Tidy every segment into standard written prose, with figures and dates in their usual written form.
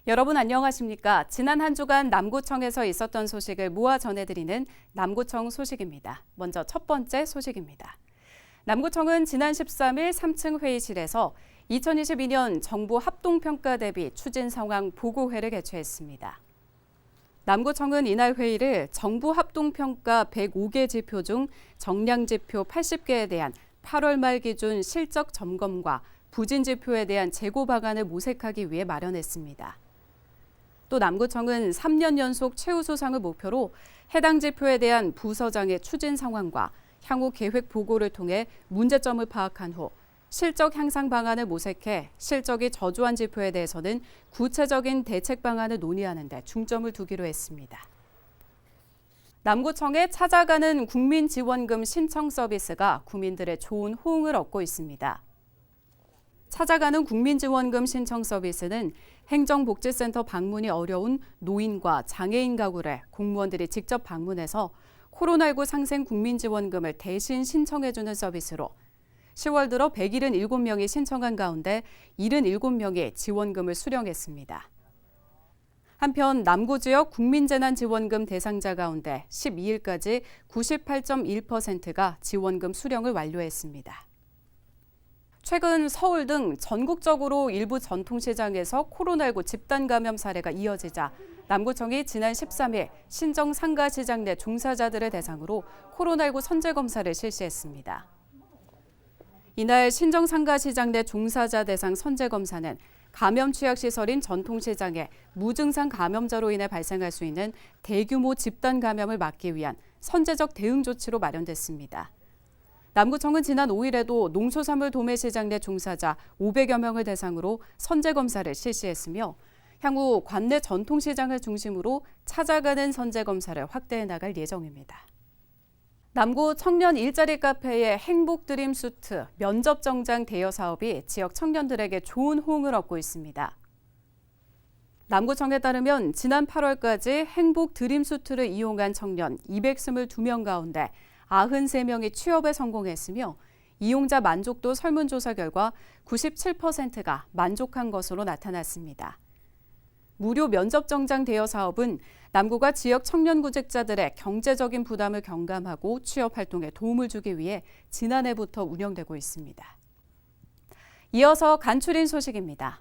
여러분 안녕하십니까? 지난 한 주간 남구청에서 있었던 소식을 모아 전해드리는 남구청 소식입니다. 먼저 첫 번째 소식입니다. 남구청은 지난 13일 3층 회의실에서 2022년 정부 합동평가 대비 추진 상황 보고회를 개최했습니다. 남구청은 이날 회의를 정부 합동평가 105개 지표 중 정량 지표 80개에 대한 8월 말 기준 실적 점검과 부진 지표에 대한 재고 방안을 모색하기 위해 마련했습니다. 또 남구청은 3년 연속 최우수상을 목표로 해당 지표에 대한 부서장의 추진 상황과 향후 계획 보고를 통해 문제점을 파악한 후 실적 향상 방안을 모색해 실적이 저조한 지표에 대해서는 구체적인 대책 방안을 논의하는 데 중점을 두기로 했습니다. 남구청에 찾아가는 국민지원금 신청 서비스가 국민들의 좋은 호응을 얻고 있습니다. 찾아가는 국민지원금 신청 서비스는 행정복지센터 방문이 어려운 노인과 장애인 가구를 공무원들이 직접 방문해서 코로나19 상생 국민지원금을 대신 신청해주는 서비스로 10월 들어 177명이 신청한 가운데 77명이 지원금을 수령했습니다. 한편 남구 지역 국민재난지원금 대상자 가운데 12일까지 98.1%가 지원금 수령을 완료했습니다. 최근 서울 등 전국적으로 일부 전통시장에서 코로나19 집단 감염 사례가 이어지자 남구청이 지난 13일 신정 상가시장 내 종사자들을 대상으로 코로나19 선제검사를 실시했습니다. 이날 신정 상가시장 내 종사자 대상 선제검사는 감염 취약시설인 전통시장에 무증상 감염자로 인해 발생할 수 있는 대규모 집단 감염을 막기 위한 선제적 대응 조치로 마련됐습니다. 남구청은 지난 5일에도 농수산물 도매시장 내 종사자 500여 명을 대상으로 선제검사를 실시했으며 향후 관내 전통시장을 중심으로 찾아가는 선제검사를 확대해 나갈 예정입니다. 남구 청년 일자리 카페의 행복드림 수트 면접 정장 대여 사업이 지역 청년들에게 좋은 호응을 얻고 있습니다. 남구청에 따르면 지난 8월까지 행복드림 수트를 이용한 청년 222명 가운데 93명이 취업에 성공했으며 이용자 만족도 설문조사 결과 97%가 만족한 것으로 나타났습니다. 무료 면접 정장 대여 사업은 남구가 지역 청년 구직자들의 경제적인 부담을 경감하고 취업 활동에 도움을 주기 위해 지난해부터 운영되고 있습니다. 이어서 간추린 소식입니다.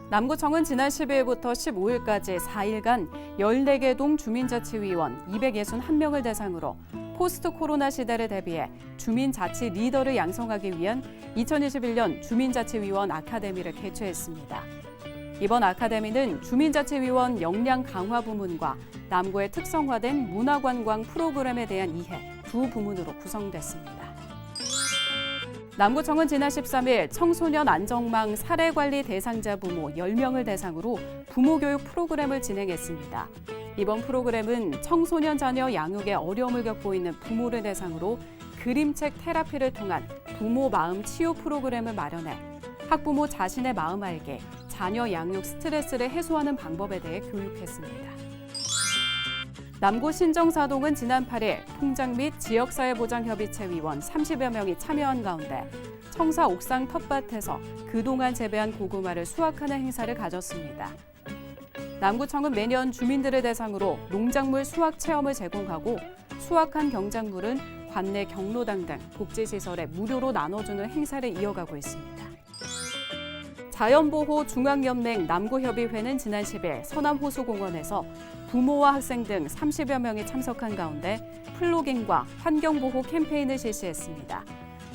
남구청은 지난 12일부터 15일까지 4일간 14개 동 주민자치위원 261명을 대상으로 포스트 코로나 시대를 대비해 주민자치 리더를 양성하기 위한 2021년 주민자치위원 아카데미를 개최했습니다. 이번 아카데미는 주민자치위원 역량 강화 부문과 남구의 특성화된 문화관광 프로그램에 대한 이해 두 부문으로 구성됐습니다. 남구청은 지난 13일 청소년 안정망 사례관리 대상자 부모 10명을 대상으로 부모교육 프로그램을 진행했습니다. 이번 프로그램은 청소년 자녀 양육에 어려움을 겪고 있는 부모를 대상으로 그림책 테라피를 통한 부모 마음 치유 프로그램을 마련해 학부모 자신의 마음 알기, 자녀 양육 스트레스를 해소하는 방법에 대해 교육했습니다. 남구 신정사동은 지난 8일 통장 및 지역사회보장협의체 위원 30여 명이 참여한 가운데 청사 옥상 텃밭에서 그동안 재배한 고구마를 수확하는 행사를 가졌습니다. 남구청은 매년 주민들을 대상으로 농작물 수확 체험을 제공하고 수확한 경작물은 관내 경로당 등 복지시설에 무료로 나눠주는 행사를 이어가고 있습니다. 자연보호 중앙연맹 남구협의회는 지난 10일 서남호수공원에서 부모와 학생 등 30여 명이 참석한 가운데 플로깅과 환경보호 캠페인을 실시했습니다.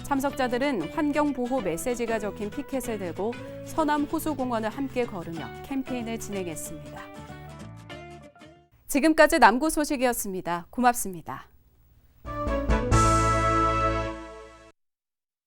참석자들은 환경보호 메시지가 적힌 피켓을 들고 서남호수공원을 함께 걸으며 캠페인을 진행했습니다. 지금까지 남구 소식이었습니다. 고맙습니다.